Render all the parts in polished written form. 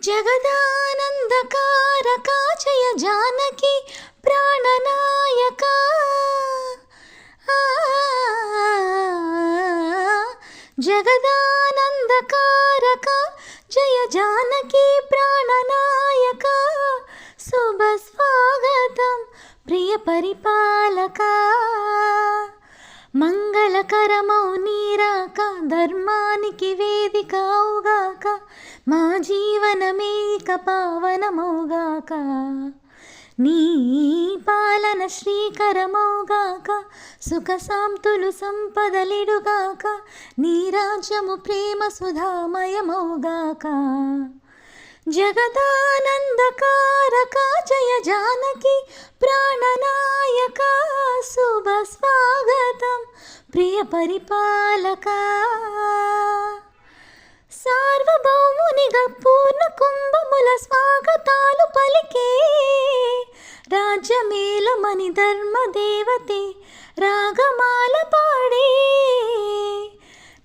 జగదానందకారకా జయ జానకి ప్రాణనాయక జగదానందకారకా జయ జానకి ప్రాణనాయక శుభ స్వాగతం ప్రియ పరిపాలక మంగళకరమౌ నీరాక ధర్మానికి వేదిక అవుగాక మా జీవనమేక పావనమౌగాక నీ పాలన శ్రీకరమౌగాక సుఖ శాంతులు సంపదలిడుగాక నీ రాజ్యము ప్రేమ సుధామయమౌగాక జగదానందకారక జయ జానకి ప్రాణనాయక శుభ స్వాగతం ప్రియ పరిపాలక సార్వభౌమునిగా పూర్ణ కుంభముల స్వాగతాలు పలికే రాజ్యమేలమని ధర్మదేవతే రాగమాల పాడే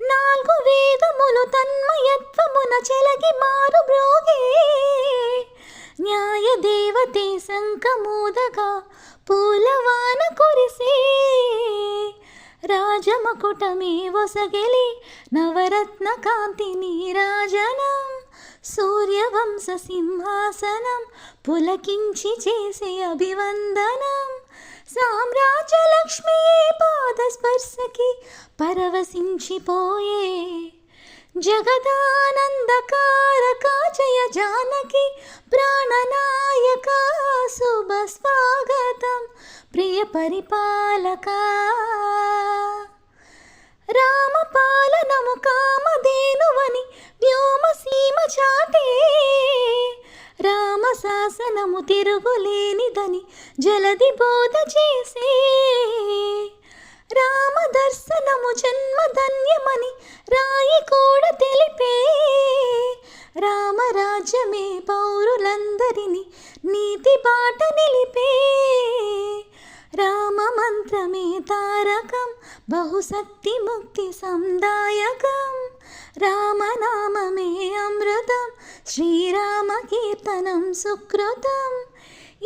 నాలుగు వేదములు తన్మయత్వమున చెలగి మారు బ్రోగే న్యాయ దేవతే శంఖమూదగా పూలవాన కురిసే రాజమకుటమే వసగెలి నవరత్న కాంతి నీరాజనం సూర్యవంశ సింహాసనం పులకించి చేసే అభివందనం సామ్రాజ్యలక్ష్మి పాదస్పర్శకి పరవశించిపోయే జగదానందకారక జయ జానకి ప్రాణనాయక శుభ స్వాగతం ప్రియ పరిపాలక రామపాలనము కామధేనువని వ్యోమసీమ చాటే రామ శాసనము తిరుగులేనిదని జలది బోధ చేసే రామ దర్శనము జన్మధన్యమని రాయి కూడా తెలిపే రామరాజ్యమే పౌరులందరినీ నీతి బాట నిలిపే రామ మంత్రమే తారకం బహుశక్తి ముక్తి సందాయకం రామనామమే అమృతం శ్రీరామ కీర్తనం సుకృతం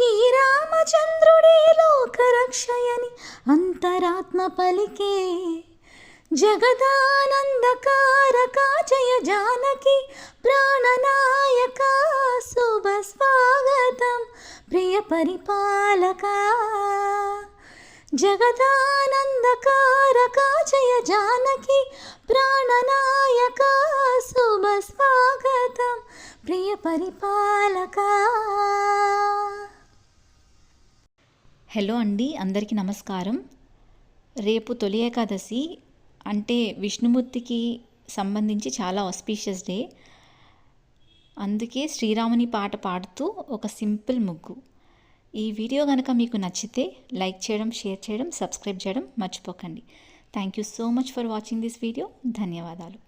ఈ రామచంద్రుడే లోకరక్షయని అంతరాత్మ పలికే జగదానందకారక జయ జానకి ప్రాణనాయక శుభ స్వాగతం ప్రియ పరిపాలక జగదానందకారక జయ జానకి ప్రాణనాయక శుభ స్వాగతం ప్రియ పరిపాలక. హలో అండి, అందరికీ నమస్కారం. రేపు తొలి ఏకాదశి అంటే విష్ణుమూర్తికి సంబంధించి చాలా ఆస్పీషియస్ డే. అందుకే శ్రీరాముని పాట పాడుతూ ఒక సింపుల్ ముగ్గు. ఈ వీడియో కనుక మీకు నచ్చితే లైక్ చేయడం, షేర్ చేయడం, సబ్స్క్రైబ్ చేయడం మర్చిపోకండి. Thank you so much for watching this video. ధన్యవాదాలు.